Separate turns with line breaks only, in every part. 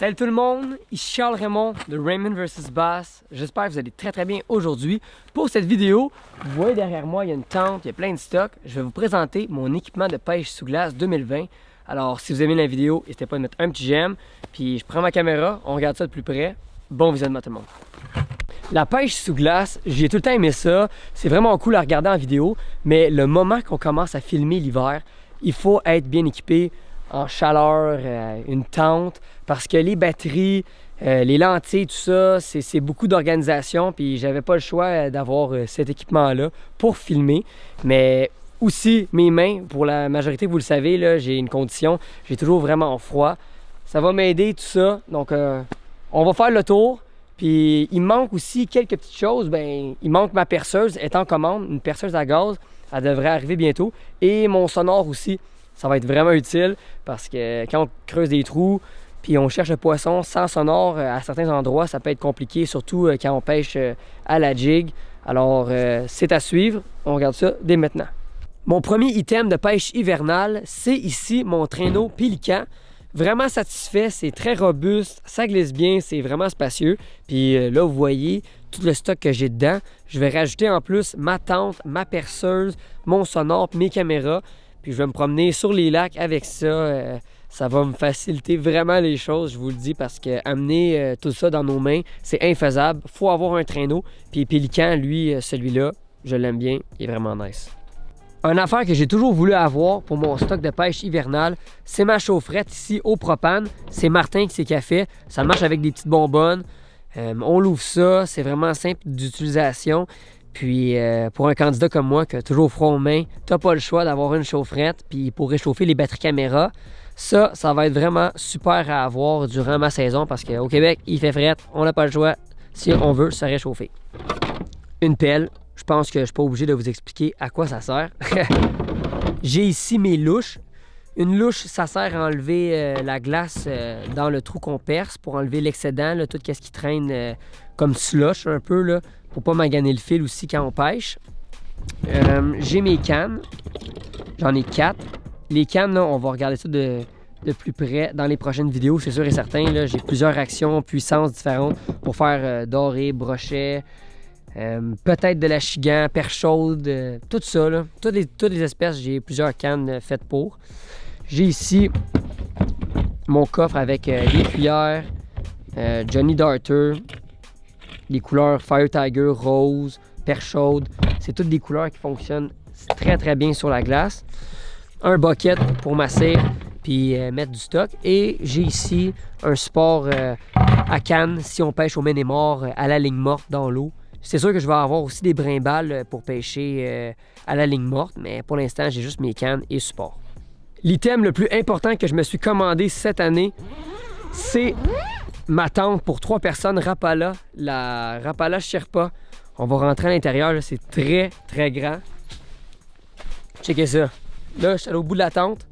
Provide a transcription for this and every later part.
Salut tout le monde, ici Charles Raymond de Raymond vs Bass. J'espère que vous allez très bien aujourd'hui. Pour cette vidéo, vous voyez derrière moi, il y a une tente, il y a plein de stocks. Je vais vous présenter mon équipement de pêche sous glace 2020. Alors, si vous aimez la vidéo, n'hésitez pas à mettre un petit j'aime. Puis je prends ma caméra, on regarde ça de plus près. Bon visionnement tout le monde. La pêche sous glace, j'ai tout le temps aimé ça. C'est vraiment cool à regarder en vidéo. Mais le moment qu'on commence à filmer l'hiver, il faut être bien équipé en chaleur, une tente, parce que les batteries, les lentilles, tout ça, c'est beaucoup d'organisation, puis j'avais pas le choix d'avoir cet équipement-là pour filmer. Mais aussi, mes mains, pour la majorité, vous le savez, là, j'ai une condition, j'ai toujours vraiment froid. Ça va m'aider, tout ça. Donc, on va faire le tour. Puis, il me manque aussi quelques petites choses. Ben, il manque ma perceuse, est en commande, une perceuse à gaz. Elle devrait arriver bientôt. Et mon sonore aussi. Ça va être vraiment utile parce que quand on creuse des trous puis on cherche le poisson sans sonore, à certains endroits, ça peut être compliqué, surtout quand on pêche à la jig. Alors, c'est à suivre. On regarde ça dès maintenant. Mon premier item de pêche hivernale, c'est ici mon traîneau Pélican. Vraiment satisfait, c'est très robuste, ça glisse bien, c'est vraiment spacieux. Puis là, vous voyez tout le stock que j'ai dedans. Je vais rajouter en plus ma tente, ma perceuse, mon sonore, mes caméras. Puis je vais me promener sur les lacs avec ça. Ça va me faciliter vraiment les choses, je vous le dis, parce que amener tout ça dans nos mains, c'est infaisable. Il faut avoir un traîneau. Puis Pélican, lui, celui-là, je l'aime bien, il est vraiment nice. Une affaire que j'ai toujours voulu avoir pour mon stock de pêche hivernale, c'est ma chaufferette ici au propane. C'est Martin qui a fait. Ça marche avec des petites bonbonnes. On l'ouvre ça, c'est vraiment simple d'utilisation. Puis pour un candidat comme moi qui a toujours froid aux mains, t'as pas le choix d'avoir une chaufferette. Puis pour réchauffer les batteries caméra, ça va être vraiment super à avoir durant ma saison parce qu'au Québec, il fait fret, on n'a pas le choix si on veut se réchauffer. Une pelle, je pense que je suis pas obligé de vous expliquer à quoi ça sert. J'ai ici mes louches. Une louche, ça sert à enlever la glace dans le trou qu'on perce pour enlever l'excédent, tout ce qui traîne comme slush un peu, là, pour pas maganer le fil aussi quand on pêche. J'ai mes cannes. J'en ai 4. Les cannes, là, on va regarder ça de plus près dans les prochaines vidéos, c'est sûr et certain. J'ai plusieurs actions, puissances différentes pour faire doré, brochet, peut-être de l'achigan, perche chaude, tout ça. Là. Toutes les espèces, j'ai plusieurs cannes faites pour. J'ai ici mon coffre avec les cuillères, Johnny Darter, les couleurs Fire Tiger, rose, perche chaude. C'est toutes des couleurs qui fonctionnent très bien sur la glace. Un bucket pour masser puis mettre du stock. Et j'ai ici un support à canne si on pêche au ménémore à la ligne morte dans l'eau. C'est sûr que je vais avoir aussi des brimbales pour pêcher à la ligne morte, mais pour l'instant, j'ai juste mes cannes et support. L'item le plus important que je me suis commandé cette année, c'est ma tente pour 3 personnes Rapala, la Rapala Sherpa. On va rentrer à l'intérieur, c'est très grand. Checkez ça. Là, je suis allé au bout de la tente.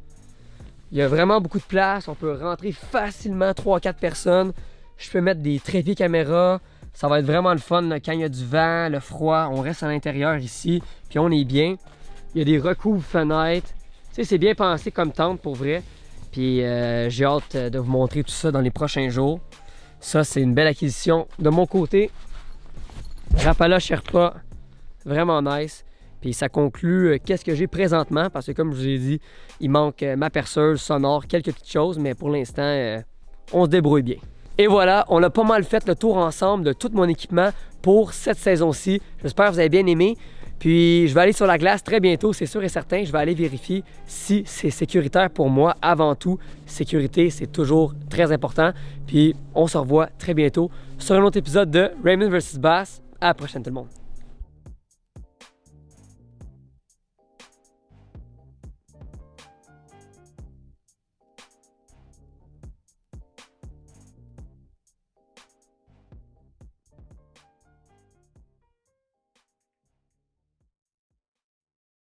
Il y a vraiment beaucoup de place. On peut rentrer facilement 3-4 personnes. Je peux mettre des trépieds caméras. Ça va être vraiment le fun là, quand il y a du vent, le froid. On reste à l'intérieur ici, puis on est bien. Il y a des recouvres fenêtres. Tu sais, c'est bien pensé comme tente pour vrai. Puis j'ai hâte de vous montrer tout ça dans les prochains jours. Ça, c'est une belle acquisition de mon côté. Rapala Sherpa, vraiment nice. Puis ça conclut qu'est-ce que j'ai présentement, parce que comme je vous ai dit, il manque ma perceuse, sonore, quelques petites choses, mais pour l'instant, on se débrouille bien. Et voilà, on a pas mal fait le tour ensemble de tout mon équipement pour cette saison-ci. J'espère que vous avez bien aimé. Puis je vais aller sur la glace très bientôt, c'est sûr et certain. Je vais aller vérifier si c'est sécuritaire pour moi avant tout. Sécurité, c'est toujours très important. Puis on se revoit très bientôt sur un autre épisode de Raymond vs Bass. À la prochaine tout le monde.